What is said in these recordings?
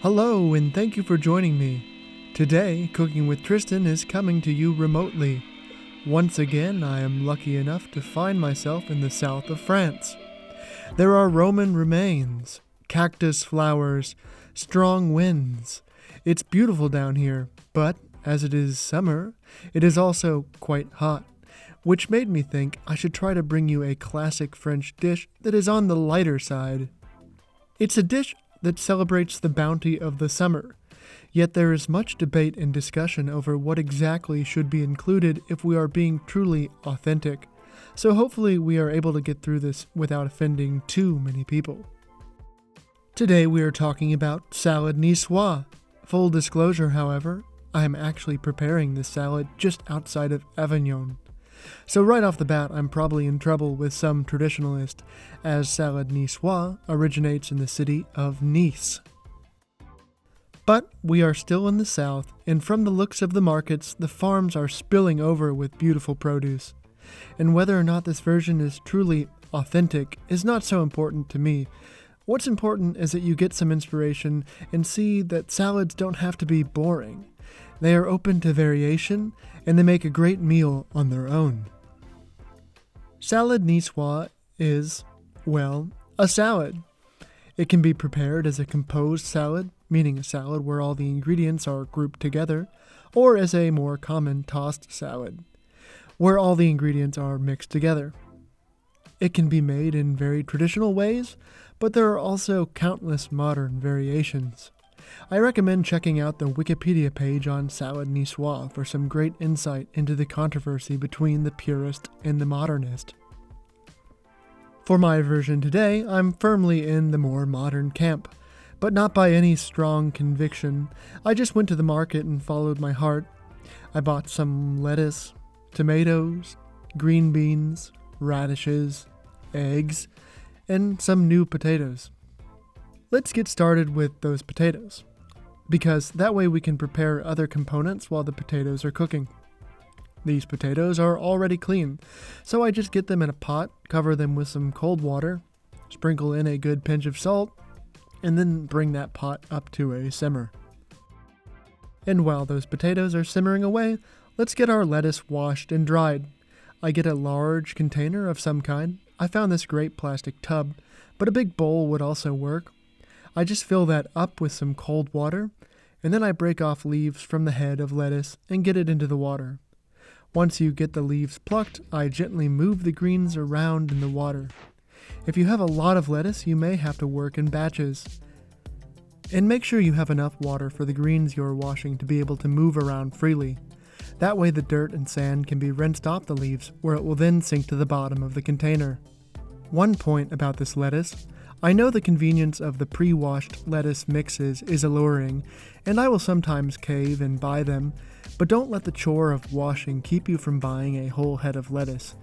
Hello, and thank you for joining me. Today, Cooking with Tristan is coming to you remotely. Once again, I am lucky enough to find myself in the south of France. There are Roman remains, cactus flowers, strong winds. It's beautiful down here, but as it is summer, it is also quite hot, which made me think I should try to bring you a classic French dish that is on the lighter side. It's a dish that celebrates the bounty of the summer, yet there is much debate and discussion over what exactly should be included if we are being truly authentic. So hopefully we are able to get through this without offending too many people. Today we are talking about Salade Niçoise. Full disclosure, however, I am actually preparing this salad just outside of Avignon. So right off the bat, I'm probably in trouble with some traditionalist, as Salade Niçoise originates in the city of Nice. But we are still in the south, and from the looks of the markets, the farms are spilling over with beautiful produce. And whether or not this version is truly authentic is not so important to me. What's important is that you get some inspiration and see that salads don't have to be boring. They are open to variation, and they make a great meal on their own. Salade Niçoise is, well, a salad. It can be prepared as a composed salad, meaning a salad where all the ingredients are grouped together, or as a more common tossed salad, where all the ingredients are mixed together. It can be made in very traditional ways, but there are also countless modern variations. I recommend checking out the Wikipedia page on Salade Niçoise for some great insight into the controversy between the purist and the modernist. For my version today, I'm firmly in the more modern camp, but not by any strong conviction. I just went to the market and followed my heart. I bought some lettuce, tomatoes, green beans, radishes, eggs, and some new potatoes. Let's get started with those potatoes, because that way we can prepare other components while the potatoes are cooking. These potatoes are already clean, so I just get them in a pot, cover them with some cold water, sprinkle in a good pinch of salt, and then bring that pot up to a simmer. And while those potatoes are simmering away, let's get our lettuce washed and dried. I get a large container of some kind. I found this great plastic tub, but a big bowl would also work. I just fill that up with some cold water, and then I break off leaves from the head of lettuce and get it into the water. Once you get the leaves plucked, I gently move the greens around in the water. If you have a lot of lettuce, you may have to work in batches. And make sure you have enough water for the greens you're washing to be able to move around freely. That way the dirt and sand can be rinsed off the leaves, where it will then sink to the bottom of the container. One point about this lettuce: I know the convenience of the pre-washed lettuce mixes is alluring, and I will sometimes cave and buy them, but don't let the chore of washing keep you from buying a whole head of lettuce.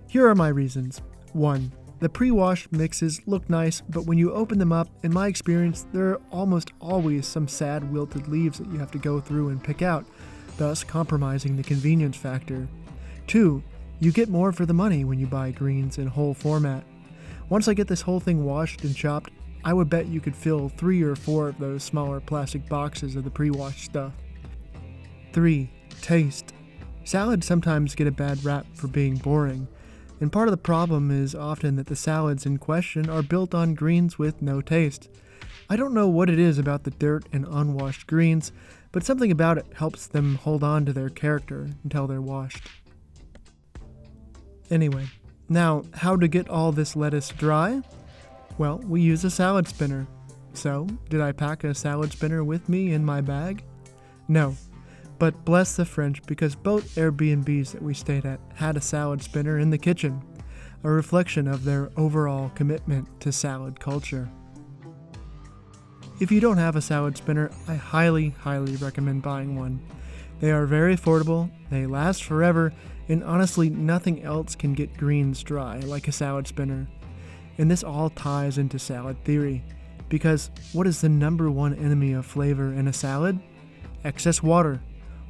Here are my reasons. 1. The pre-washed mixes look nice, but when you open them up, in my experience, there are almost always some sad wilted leaves that you have to go through and pick out, thus compromising the convenience factor. 2. You get more for the money when you buy greens in whole format. Once I get this whole thing washed and chopped, I would bet you could fill 3 or 4 of those smaller plastic boxes of the pre-washed stuff. 3. Taste. Salads sometimes get a bad rap for being boring, and part of the problem is often that the salads in question are built on greens with no taste. I don't know what it is about the dirt and unwashed greens, but something about it helps them hold on to their character until they're washed. Anyway, now, how to get all this lettuce dry? Well, we use a salad spinner. So, did I pack a salad spinner with me in my bag? No, but bless the French, because both Airbnbs that we stayed at had a salad spinner in the kitchen, a reflection of their overall commitment to salad culture. If you don't have a salad spinner, I highly recommend buying one. They are very affordable, they last forever, and honestly, nothing else can get greens dry like a salad spinner. And this all ties into salad theory, because what is the number one enemy of flavor in a salad? Excess water.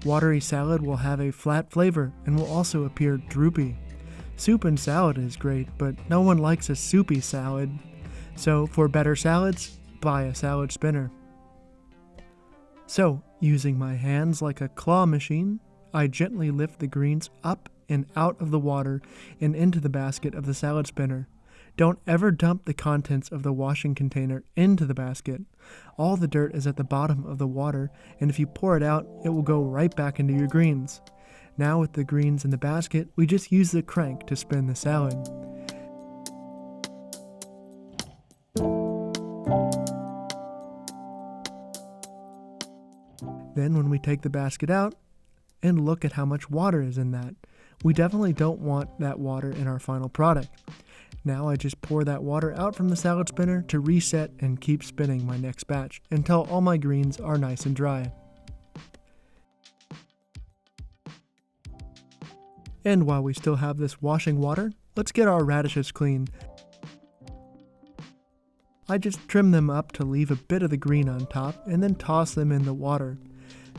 Watery salad will have a flat flavor and will also appear droopy. Soup and salad is great, but no one likes a soupy salad. So for better salads, buy a salad spinner. So, using my hands like a claw machine, I gently lift the greens up and out of the water and into the basket of the salad spinner. Don't ever dump the contents of the washing container into the basket. All the dirt is at the bottom of the water, and if you pour it out, it will go right back into your greens. Now with the greens in the basket, we just use the crank to spin the salad. Then when we take the basket out and look at how much water is in that, we definitely don't want that water in our final product. Now I just pour that water out from the salad spinner to reset and keep spinning my next batch until all my greens are nice and dry. And while we still have this washing water, let's get our radishes clean. I just trim them up to leave a bit of the green on top and then toss them in the water.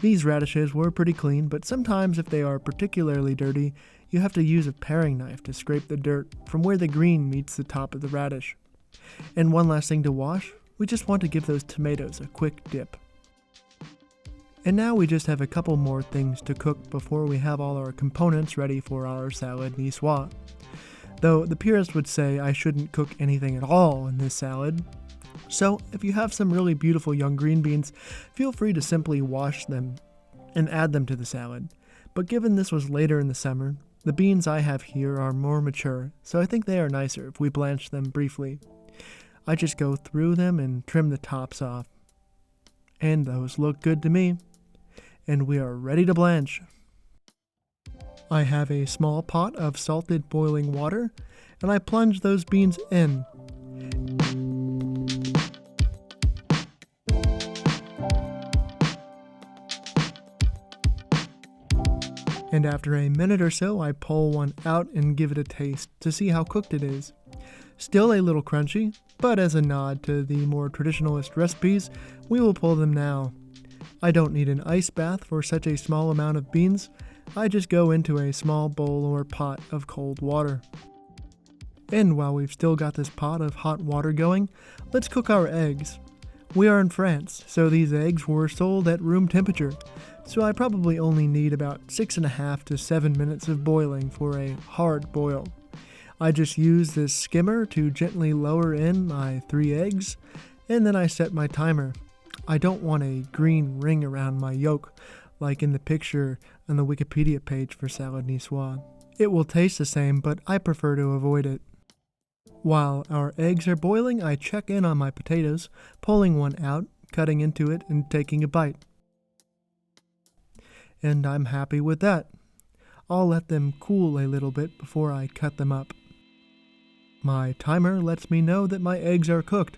These radishes were pretty clean, but sometimes if they are particularly dirty, you have to use a paring knife to scrape the dirt from where the green meets the top of the radish. And one last thing to wash, we just want to give those tomatoes a quick dip. And now we just have a couple more things to cook before we have all our components ready for our salad niçoise. Though the purist would say I shouldn't cook anything at all in this salad. So if you have some really beautiful young green beans, feel free to simply wash them and add them to the salad. But given this was later in the summer, the beans I have here are more mature, so I think they are nicer if we blanch them briefly. I just go through them and trim the tops off. And those look good to me. And we are ready to blanch. I have a small pot of salted boiling water, and I plunge those beans in. And after a minute or so, I pull one out and give it a taste to see how cooked it is. Still a little crunchy, but as a nod to the more traditionalist recipes, we will pull them now. I don't need an ice bath for such a small amount of beans. I just go into a small bowl or pot of cold water. And while we've still got this pot of hot water going, let's cook our eggs. We are in France, so these eggs were sold at room temperature, so I probably only need about 6.5 to 7 minutes of boiling for a hard boil. I just use this skimmer to gently lower in my 3 eggs, and then I set my timer. I don't want a green ring around my yolk, like in the picture on the Wikipedia page for Salade Niçoise. It will taste the same, but I prefer to avoid it. While our eggs are boiling, I check in on my potatoes, pulling one out, cutting into it, and taking a bite. And I'm happy with that. I'll let them cool a little bit before I cut them up. My timer lets me know that my eggs are cooked.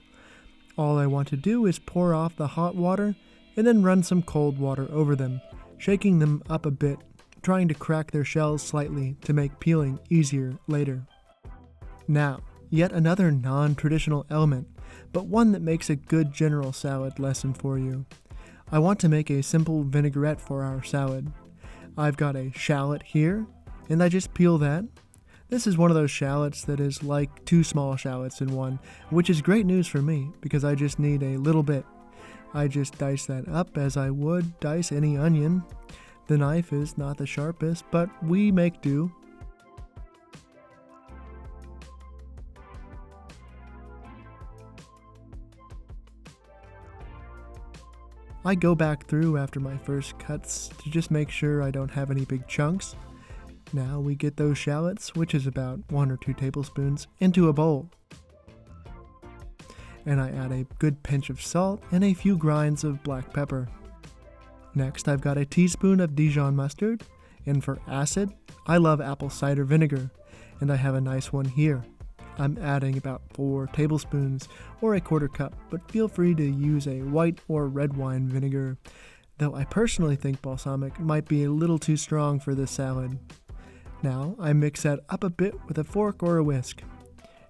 All I want to do is pour off the hot water and then run some cold water over them, shaking them up a bit, trying to crack their shells slightly to make peeling easier later. Now, yet another non-traditional element, but one that makes a good general salad lesson for you. I want to make a simple vinaigrette for our salad. I've got a shallot here, and I just peel that. This is one of those shallots that is like 2 small shallots in one, which is great news for me because I just need a little bit. I just dice that up as I would dice any onion. The knife is not the sharpest, but we make do. I go back through after my first cuts to just make sure I don't have any big chunks. Now we get those shallots, which is about 1 or 2 tablespoons, into a bowl. And I add a good pinch of salt and a few grinds of black pepper. Next, I've got a teaspoon of Dijon mustard, and for acid, I love apple cider vinegar, and I have a nice one here. I'm adding about 4 tablespoons or a 1/4 cup, but feel free to use a white or red wine vinegar, though I personally think balsamic might be a little too strong for this salad. Now I mix that up a bit with a fork or a whisk.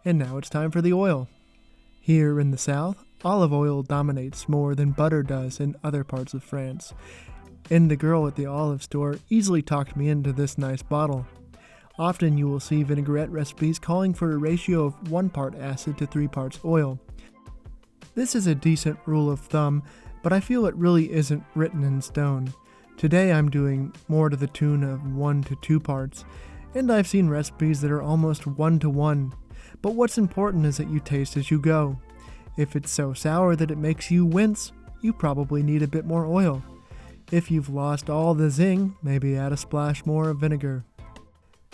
And now it's time for the oil. Here in the south, olive oil dominates more than butter does in other parts of France, and the girl at the olive store easily talked me into this nice bottle. Often you will see vinaigrette recipes calling for a ratio of 1 part acid to 3 parts oil. This is a decent rule of thumb, but I feel it really isn't written in stone. Today I'm doing more to the tune of 1 to 2 parts, and I've seen recipes that are almost 1 to 1. But what's important is that you taste as you go. If it's so sour that it makes you wince, you probably need a bit more oil. If you've lost all the zing, maybe add a splash more of vinegar.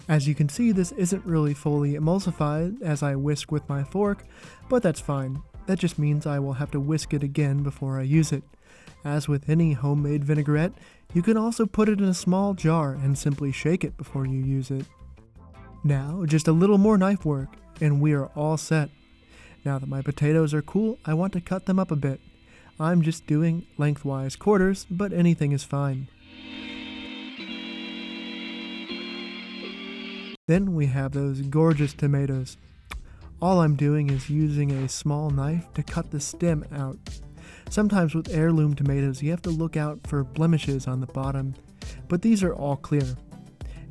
As you can see, this isn't really fully emulsified as I whisk with my fork, but that's fine. That just means I will have to whisk it again before I use it. As with any homemade vinaigrette, you can also put it in a small jar and simply shake it before you use it. Now, just a little more knife work, and we are all set. Now that my potatoes are cool, I want to cut them up a bit. I'm just doing lengthwise quarters, but anything is fine. Then we have those gorgeous tomatoes. All I'm doing is using a small knife to cut the stem out. Sometimes with heirloom tomatoes you have to look out for blemishes on the bottom, but these are all clear.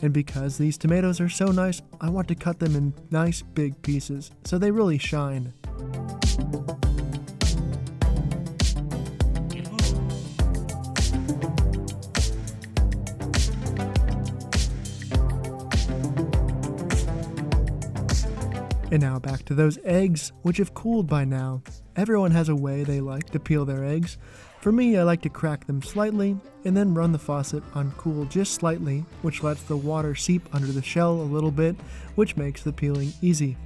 And because these tomatoes are so nice, I want to cut them in nice big pieces so they really shine. And now back to those eggs, which have cooled by now. Everyone has a way they like to peel their eggs. For me, I like to crack them slightly and then run the faucet on cool just slightly, which lets the water seep under the shell a little bit, which makes the peeling easy.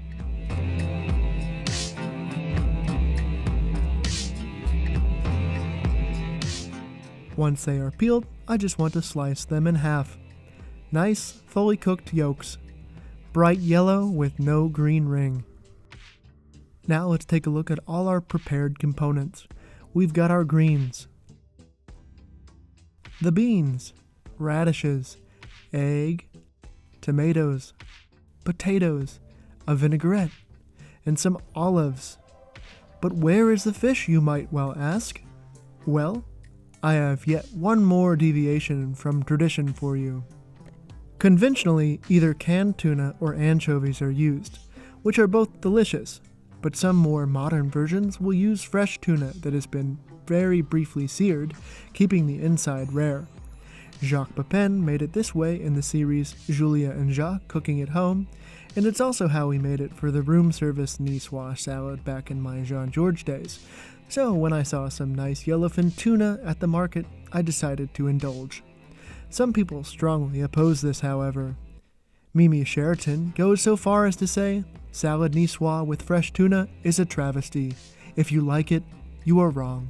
Once they are peeled, I just want to slice them in half. Nice, fully cooked yolks. Bright yellow with no green ring. Now let's take a look at all our prepared components. We've got our greens, the beans, radishes, egg, tomatoes, potatoes, a vinaigrette, and some olives. But where is the fish, you might well ask? Well, I have yet one more deviation from tradition for you. Conventionally, either canned tuna or anchovies are used, which are both delicious, but some more modern versions will use fresh tuna that has been very briefly seared, keeping the inside rare. Jacques Pepin made it this way in the series Julia and Jacques Cooking at Home, and it's also how we made it for the room service Niçoise salad back in my Jean-Georges days. So when I saw some nice yellowfin tuna at the market, I decided to indulge. Some people strongly oppose this, however. Mimi Sheraton goes so far as to say, salad niçoise with fresh tuna is a travesty. If you like it, you are wrong.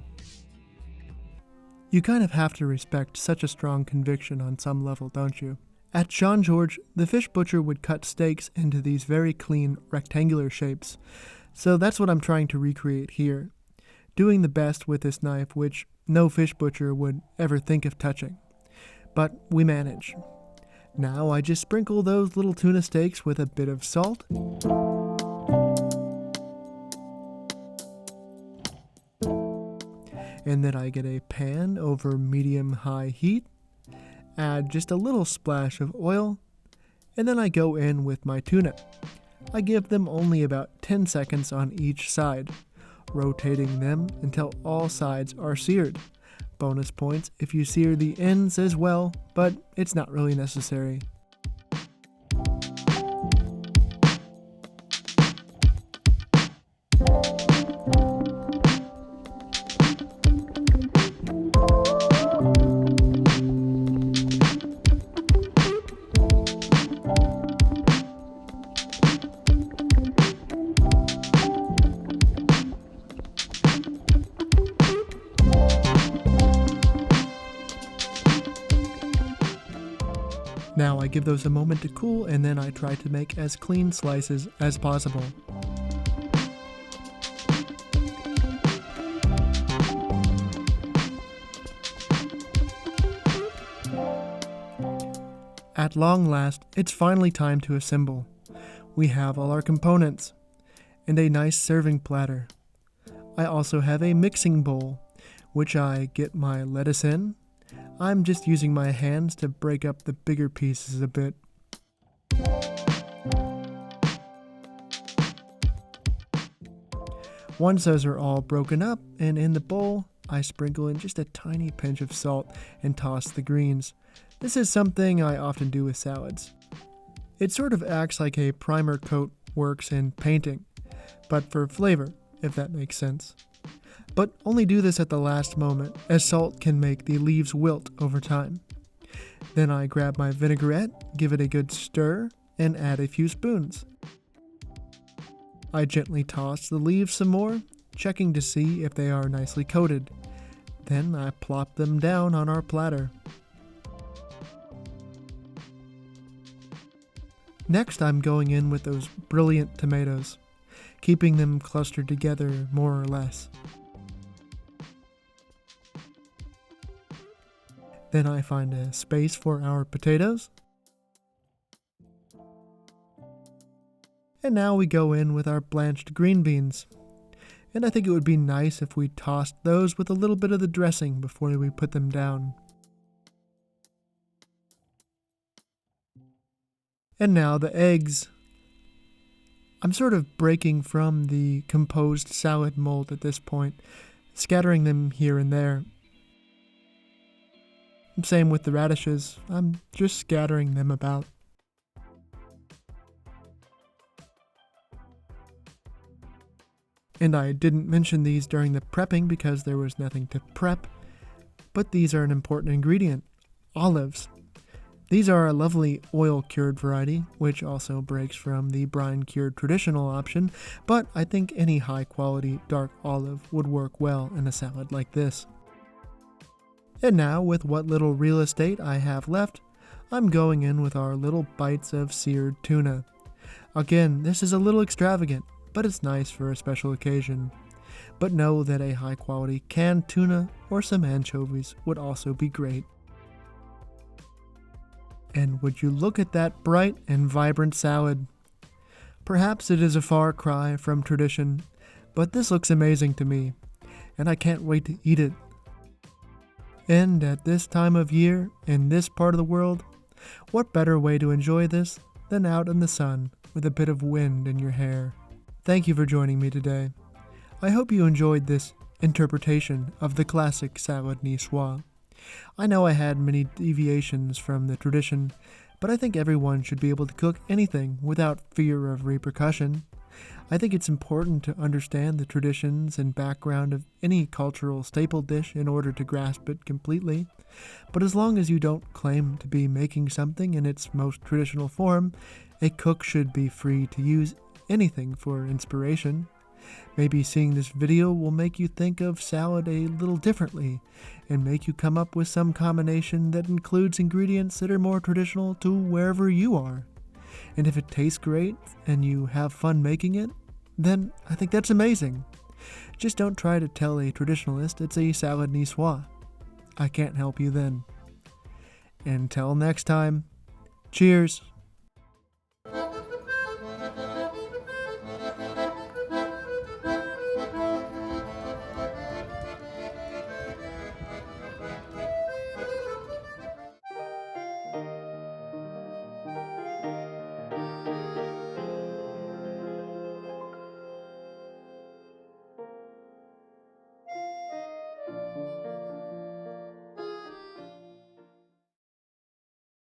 You kind of have to respect such a strong conviction on some level, don't you? At Jean-Georges, the fish butcher would cut steaks into these very clean, rectangular shapes. So that's what I'm trying to recreate here. Doing the best with this knife, which no fish butcher would ever think of touching. But we manage. Now I just sprinkle those little tuna steaks with a bit of salt. And then I get a pan over medium-high heat, add just a little splash of oil, and then I go in with my tuna. I give them only about 10 seconds on each side, rotating them until all sides are seared. Bonus points if you sear the ends as well, but it's not really necessary. Now I give those a moment to cool, and then I try to make as clean slices as possible. At long last, it's finally time to assemble. We have all our components, and a nice serving platter. I also have a mixing bowl, which I get my lettuce in. I'm just using my hands to break up the bigger pieces a bit. Once those are all broken up and in the bowl, I sprinkle in just a tiny pinch of salt and toss the greens. This is something I often do with salads. It sort of acts like a primer coat works in painting, but for flavor, if that makes sense. But only do this at the last moment, as salt can make the leaves wilt over time. Then I grab my vinaigrette, give it a good stir, and add a few spoons. I gently toss the leaves some more, checking to see if they are nicely coated. Then I plop them down on our platter. Next, I'm going in with those brilliant tomatoes, keeping them clustered together more or less. Then I find a space for our potatoes. And now we go in with our blanched green beans. And I think it would be nice if we tossed those with a little bit of the dressing before we put them down. And now the eggs. I'm sort of breaking from the composed salad mold at this point, scattering them here and there. Same with the radishes, I'm just scattering them about. And I didn't mention these during the prepping because there was nothing to prep, but these are an important ingredient: olives. These are a lovely oil-cured variety, which also breaks from the brine-cured traditional option, but I think any high-quality dark olive would work well in a salad like this. And now, with what little real estate I have left, I'm going in with our little bites of seared tuna. Again, this is a little extravagant, but it's nice for a special occasion. But know that a high-quality canned tuna or some anchovies would also be great. And would you look at that bright and vibrant salad? Perhaps it is a far cry from tradition, but this looks amazing to me, and I can't wait to eat it. And at this time of year, in this part of the world, what better way to enjoy this than out in the sun with a bit of wind in your hair? Thank you for joining me today. I hope you enjoyed this interpretation of the classic Salade Niçoise. I know I had many deviations from the tradition, but I think everyone should be able to cook anything without fear of repercussion. I think it's important to understand the traditions and background of any cultural staple dish in order to grasp it completely. But as long as you don't claim to be making something in its most traditional form, a cook should be free to use anything for inspiration. Maybe seeing this video will make you think of salad a little differently and make you come up with some combination that includes ingredients that are more traditional to wherever you are. And if it tastes great and you have fun making it, then I think that's amazing. Just don't try to tell a traditionalist it's a salad niçoise. I can't help you then. Until next time, cheers!